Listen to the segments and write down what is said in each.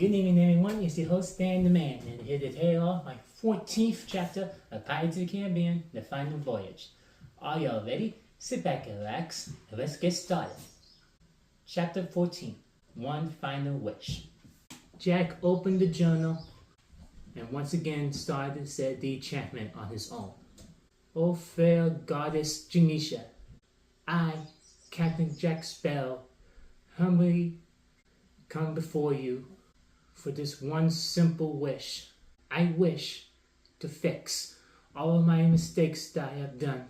Good evening, everyone. It's your host, Stan the Man, and here to tell off my 14th chapter of Pirates of the Caribbean, The Final Voyage. Are y'all ready? Sit back and relax, and let's get started. Chapter 14, One Final Wish. Jack opened the journal and once again started to say the enchantment on his own. O fair goddess Genesha, I, Captain Jack Sparrow, humbly come before you for this one simple wish. I wish to fix all of my mistakes that I have done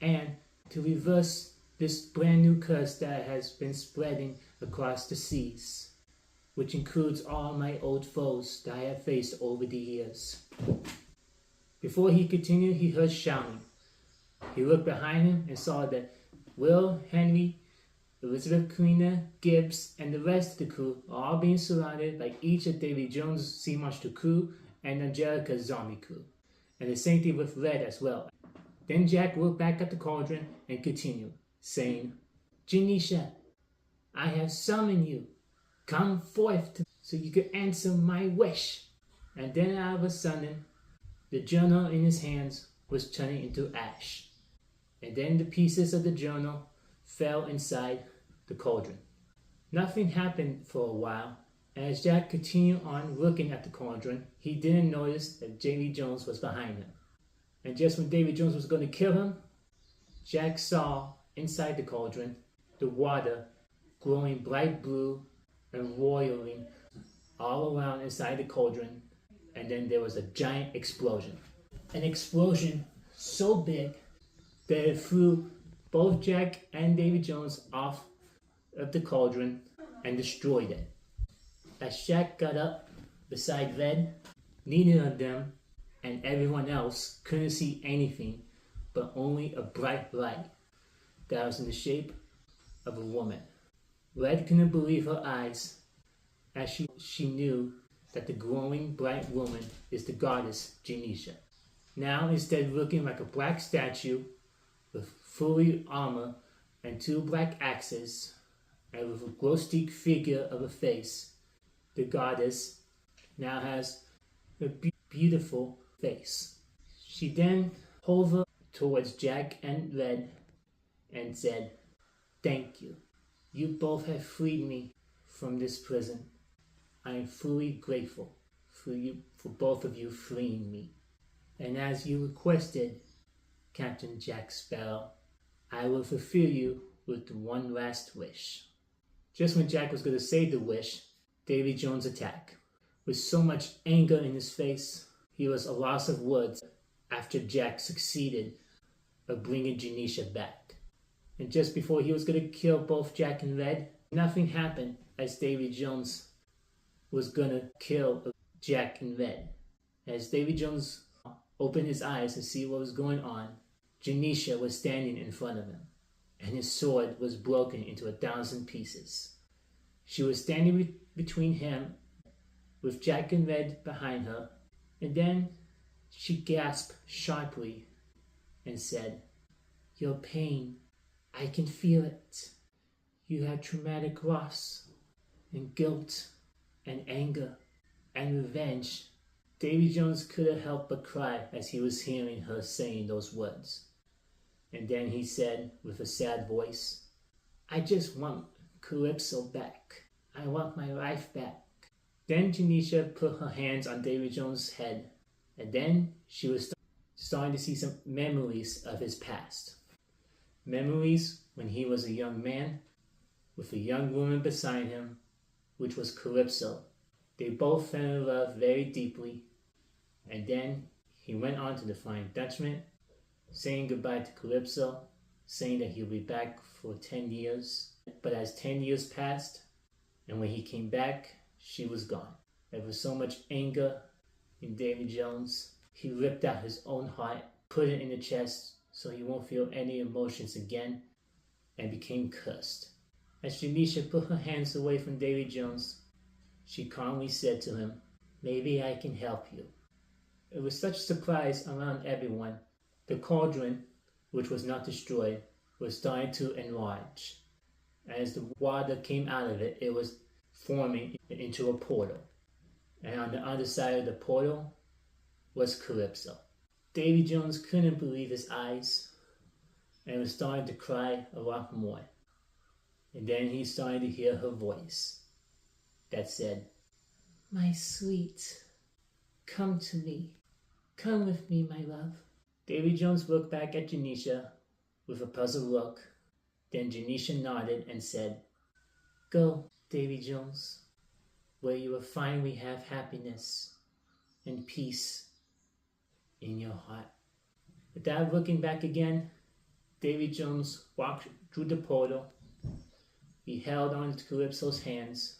and to reverse this brand new curse that has been spreading across the seas, which includes all my old foes that I have faced over the years. Before he continued, he heard shouting. He looked behind him and saw that Will, Henry, Elizabeth Queener, Gibbs, and the rest of the crew are all being surrounded by each of Davy Jones' Sea Monster crew and Angelica's zombie crew. And the same thing with Red as well. Then Jack looked back at the cauldron and continued, saying, Genesha, I have summoned you. Come forth so you can answer my wish. And then all of a sudden, the journal in his hands was turning into ash. And then the pieces of the journal fell inside the cauldron. Nothing happened for a while, and as Jack continued on looking at the cauldron, he didn't notice that Davy Jones was behind him. And just when Davy Jones was going to kill him, Jack saw inside the cauldron the water glowing bright blue and roiling all around inside the cauldron, and then there was a giant explosion. An explosion so big that it threw both Jack and Davy Jones off of the cauldron and destroyed it. As Jack got up beside Red, neither of them and everyone else couldn't see anything but only a bright light that was in the shape of a woman. Red couldn't believe her eyes as she knew that the glowing bright woman is the goddess Genesha. Now, instead of looking like a black statue with fully armor and two black axes, and with a glow-stick figure of a face, the goddess now has a beautiful face. She then hovered towards Jack and Red and said, Thank you. You both have freed me from this prison. I am fully grateful for both of you freeing me. And as you requested, Captain Jack Sparrow, I will fulfill you with one last wish. Just when Jack was going to say the wish, Davy Jones attacked. With so much anger in his face, he was a loss of words after Jack succeeded of bringing Genesha back. And just before he was going to kill both Jack and Red, nothing happened as Davy Jones was going to kill Jack and Red. As Davy Jones opened his eyes to see what was going on, Genesha was standing in front of him, and his sword was broken into 1,000 pieces. She was standing between him, with Jack and Red behind her, and then she gasped sharply and said, Your pain, I can feel it. You had traumatic loss, and guilt, and anger, and revenge. Davy Jones couldn't help but cry as he was hearing her saying those words. And then he said with a sad voice, I just want Calypso back. I want my life back. Then Genesha put her hands on Davy Jones' head, and then she was starting to see some memories of his past. Memories when he was a young man with a young woman beside him, which was Calypso. They both fell in love very deeply, and then he went on to the Flying Dutchman, saying goodbye to Calypso, saying that he'll be back for 10 years. But as 10 years passed, and when he came back, she was gone. There was so much anger in Davy Jones, he ripped out his own heart, put it in the chest so he won't feel any emotions again, and became cursed. As Genesha put her hands away from Davy Jones, she calmly said to him, Maybe I can help you. It was such surprise around everyone. The cauldron, which was not destroyed, was starting to enlarge. As the water came out of it, it was forming into a portal. And on the other side of the portal was Calypso. Davy Jones couldn't believe his eyes and was starting to cry a lot more. And then he started to hear her voice that said, "My sweet, come to me. Come with me, my love." Davy Jones looked back at Genesha with a puzzled look. Then Genesha nodded and said, "Go, Davy Jones, where you will finally have happiness and peace in your heart." Without looking back again, Davy Jones walked through the portal. He held on to Calypso's hands,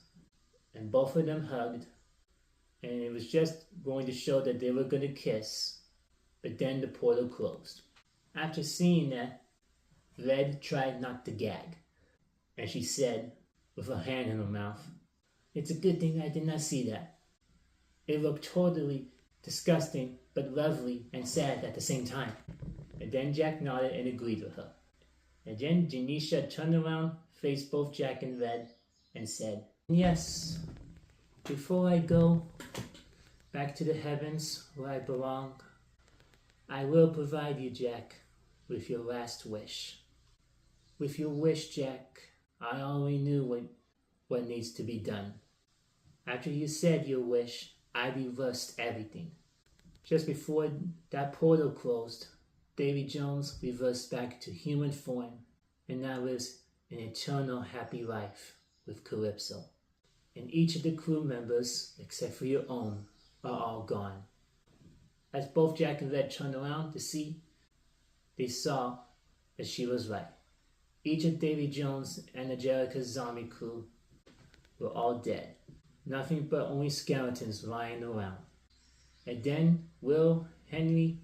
and both of them hugged, and it was just going to show that they were going to kiss, but then the portal closed. After seeing that, Red tried not to gag, and she said, with her hand in her mouth, "It's a good thing I did not see that. It looked totally disgusting, but lovely and sad at the same time." And then Jack nodded and agreed with her. And then Genesha turned around, faced both Jack and Red, and said, "Yes, before I go back to the heavens where I belong, I will provide you, Jack, with your last wish. With your wish, Jack, I already knew what needs to be done. After you said your wish, I reversed everything. Just before that portal closed, Davy Jones reversed back to human form and now lives an eternal happy life with Calypso. And each of the crew members, except for your own, are all gone." As both Jack and Red turned around to see, they saw that she was right. Each of Davy Jones and Angelica's zombie crew were all dead. Nothing but only skeletons lying around. And then Will, Henry,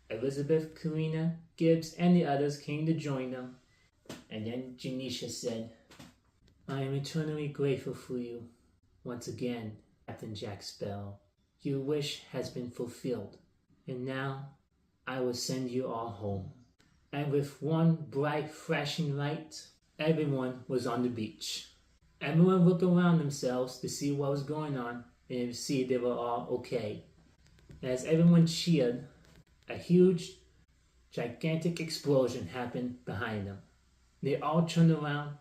Elizabeth, Karina, Gibbs, and the others came to join them. And then Genesha said, "I am eternally grateful for you once again, Captain Jack Sparrow. Your wish has been fulfilled, and now I will send you all home." And with one bright, flashing light, everyone was on the beach. Everyone looked around themselves to see what was going on and to see if they were all okay. As everyone cheered, a huge, gigantic explosion happened behind them. They all turned around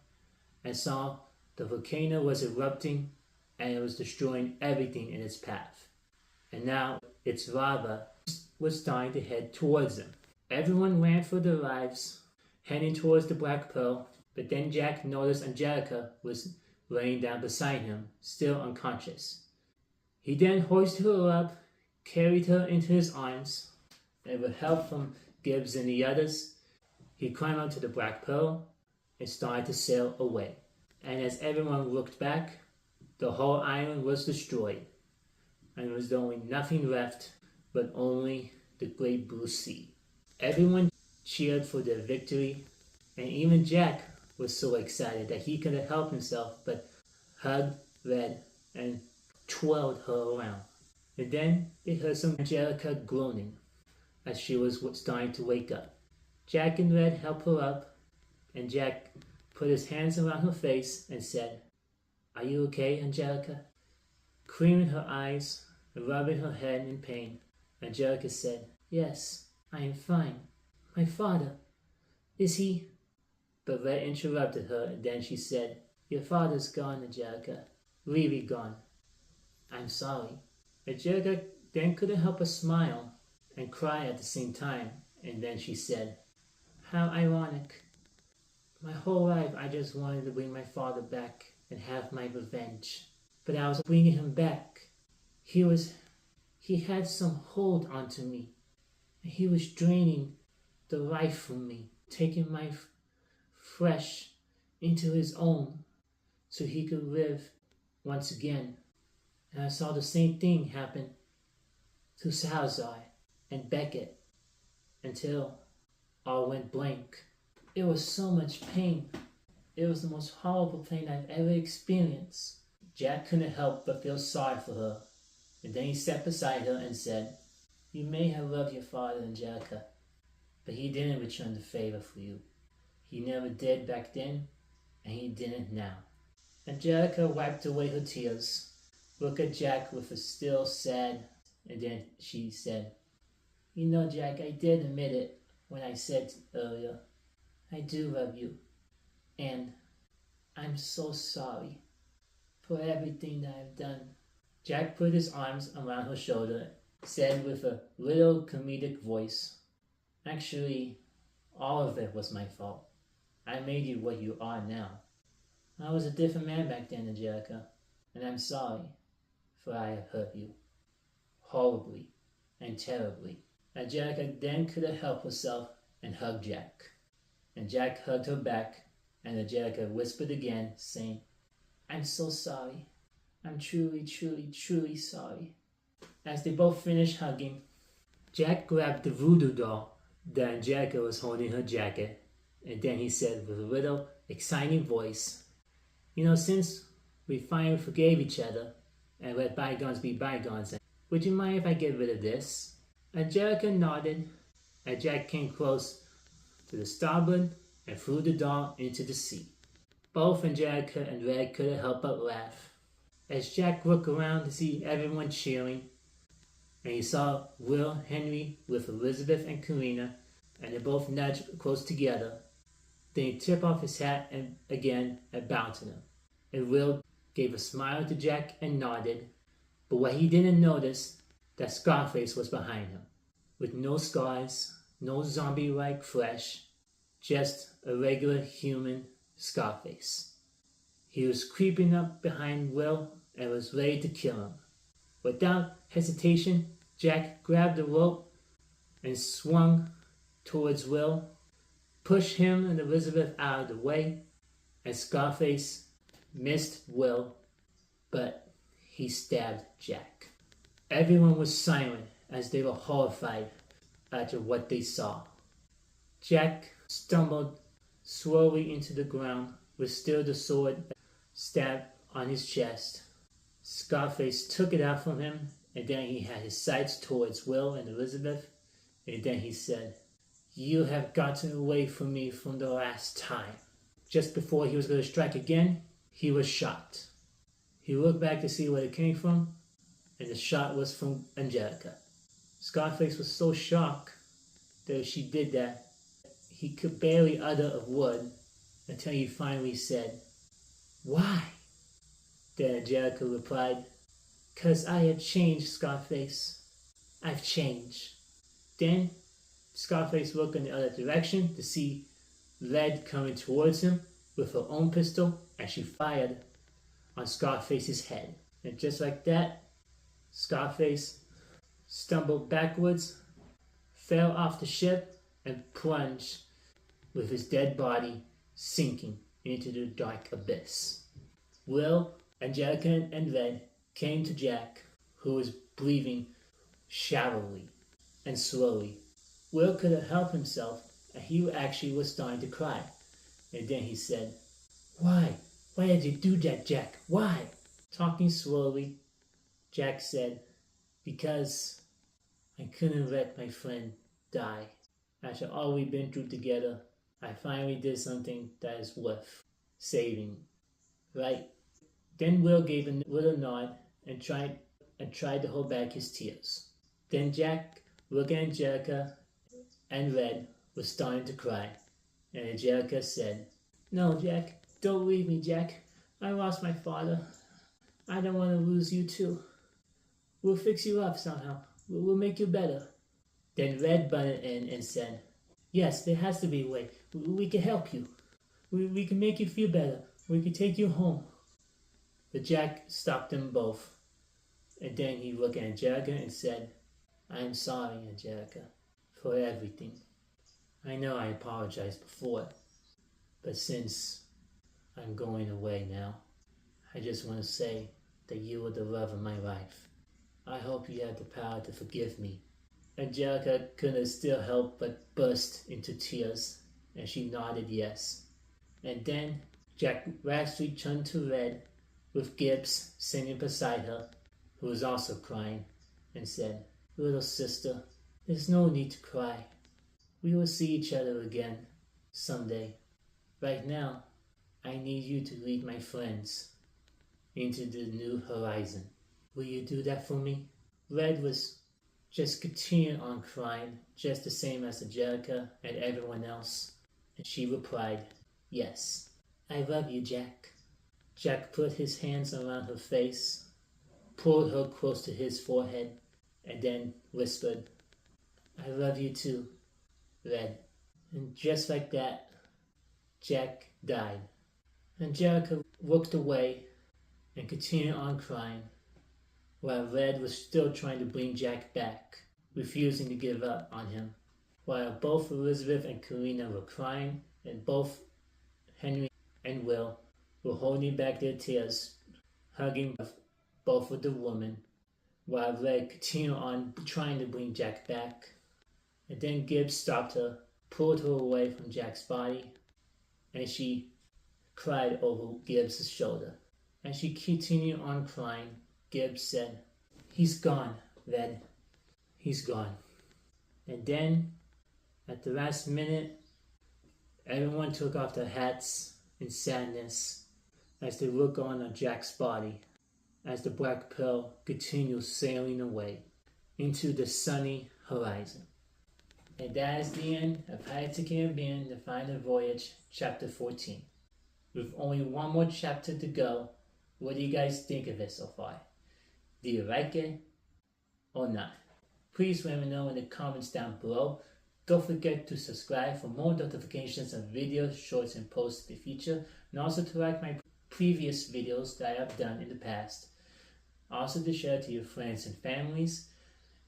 and saw the volcano was erupting and it was destroying everything in its path. And now its lava was starting to head towards them. Everyone ran for their lives, heading towards the Black Pearl, but then Jack noticed Angelica was laying down beside him, still unconscious. He then hoisted her up, carried her into his arms, and with help from Gibbs and the others, he climbed up to the Black Pearl and started to sail away. And as everyone looked back, the whole island was destroyed, and there was only nothing left but only the great blue sea. Everyone cheered for their victory, and even Jack was so excited that he couldn't help himself but hugged Red and twirled her around. And then they heard some Angelica groaning as she was starting to wake up. Jack and Red helped her up, and Jack put his hands around her face and said, "Are you okay, Angelica?" Clearing her eyes and rubbing her head in pain, Angelica said, "Yes, I am fine. My father, is he—" But Red interrupted her, and then she said, "Your father's gone, Angelica. Really gone. I'm sorry." Angelica then couldn't help but smile and cry at the same time, and then she said, "How ironic. My whole life I just wanted to bring my father back and have my revenge. But I was bringing him back. He had some hold onto me. And he was draining the life from me, taking my flesh into his own so he could live once again. And I saw the same thing happen to Salazar and Beckett until all went blank. It was so much pain. It was the most horrible pain I've ever experienced." Jack couldn't help but feel sorry for her, and then he sat beside her and said, "You may have loved your father, Angelica, but he didn't return the favor for you. He never did back then, and he didn't now. Angelica wiped away her tears, looked at Jack with a still sad, and then she said, "You know, Jack, I did admit it when I said earlier. I do love you, and I'm so sorry for everything that I've done." Jack put his arms around her shoulder, said with a little comedic voice, "Actually, all of it was my fault. I made you what you are now. I was a different man back then, Angelica, and I'm sorry, for I have hurt you. Horribly and terribly." Angelica then couldn't help herself and hugged Jack. And Jack hugged her back, and Angelica whispered again, saying, "I'm so sorry. I'm truly, truly, truly sorry." As they both finished hugging, Jack grabbed the voodoo doll that Angelica was holding in her jacket, and then he said with a little exciting voice, "You know, since we finally forgave each other and let bygones be bygones, would you mind if I get rid of this?" Angelica nodded, and Jack came close to the starboard and threw the doll into the sea. Both Angelica and Red couldn't help but laugh. As Jack looked around to see everyone cheering, and he saw Will Henry with Elizabeth and Karina, and they both nudged close together. Then he tipped off his hat and again and bowed to them. And Will gave a smile to Jack and nodded, but what he didn't notice that Scarface was behind him, with no scars, no zombie-like flesh, just a regular human Scarface. He was creeping up behind Will and was ready to kill him. Without hesitation, Jack grabbed the rope and swung towards Will, pushed him and Elizabeth out of the way, and Scarface missed Will, but he stabbed Jack. Everyone was silent as they were horrified after what they saw. Jack stumbled slowly into the ground with still the sword stabbed on his chest. Scarface took it out from him, and then he had his sights towards Will and Elizabeth, and then he said, "You have gotten away from me from the last time." Just before he was going to strike again, he was shot. He looked back to see where it came from, and the shot was from Angelica. Scarface was so shocked that she did that, he could barely utter a word until he finally said, "Why?" Then Angelica replied, "'Cause I have changed, Scarface. I've changed." Then Scarface looked in the other direction to see Red coming towards him with her own pistol, and she fired on Scarface's head. And just like that, Scarface stumbled backwards, fell off the ship, and plunged with his dead body sinking into the dark abyss. Will, Angelica, and Red came to Jack, who was breathing shallowly and slowly. Will couldn't help himself, and he actually was starting to cry. And then he said, "Why? Why did you do that, Jack? Why?" Talking slowly, Jack said, "Because I couldn't let my friend die. After all we've been through together, I finally did something that is worth saving. Right?" Then Will gave a little nod and tried to hold back his tears. Then Jack, looking at Angelica and Red, was starting to cry, and Angelica said, "No, Jack, don't leave me, Jack. I lost my father. I don't want to lose you too. We'll fix you up somehow. We'll make you better." Then Red butted in and said, "Yes, there has to be a way. We can help you. We can make you feel better. We can take you home." But Jack stopped them both, and then he looked at Angelica and said, "I'm sorry, Angelica, for everything. I know I apologized before, but since I'm going away now, I just want to say that you were the love of my life. I hope you have the power to forgive me." Angelica couldn't still help but burst into tears, and she nodded yes. And then Jack rashly turned to Red, with Gibbs sitting beside her, who was also crying, and said, "Little sister, there's no need to cry. We will see each other again someday. Right now, I need you to lead my friends into the new horizon. Will you do that for me? Red was just continuing on crying, just the same as Angelica and everyone else, and she replied, yes. I love you, Jack. Jack put his hands around her face, pulled her close to his forehead, and then whispered, I love you too, Red. And just like that, Jack died. Angelica looked away and continued on crying, while Red was still trying to bring Jack back, refusing to give up on him. While both Elizabeth and Karina were crying, and both Henry and Will were holding back their tears, hugging both of the women, while Red continued on trying to bring Jack back. And then Gibbs stopped her, pulled her away from Jack's body, and she cried over Gibbs' shoulder. As she continued on crying, Gibbs said, he's gone, Red. He's gone. And then, at the last minute, everyone took off their hats in sadness as they looked on Jack's body as the Black Pearl continued sailing away into the sunny horizon. And that is the end of Pirates of the Caribbean, The Final Voyage, Chapter 14. With only one more chapter to go, what do you guys think of it so far? Do you like it or not? Please let me know in the comments down below. Don't forget to subscribe for more notifications of videos, shorts, and posts in the future, and also to like my previous videos that I have done in the past. Also to share to your friends and families.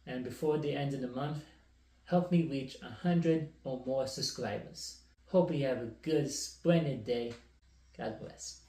And before the end of the month, help me reach 100 or more subscribers. Hope you have a good, splendid day. God bless.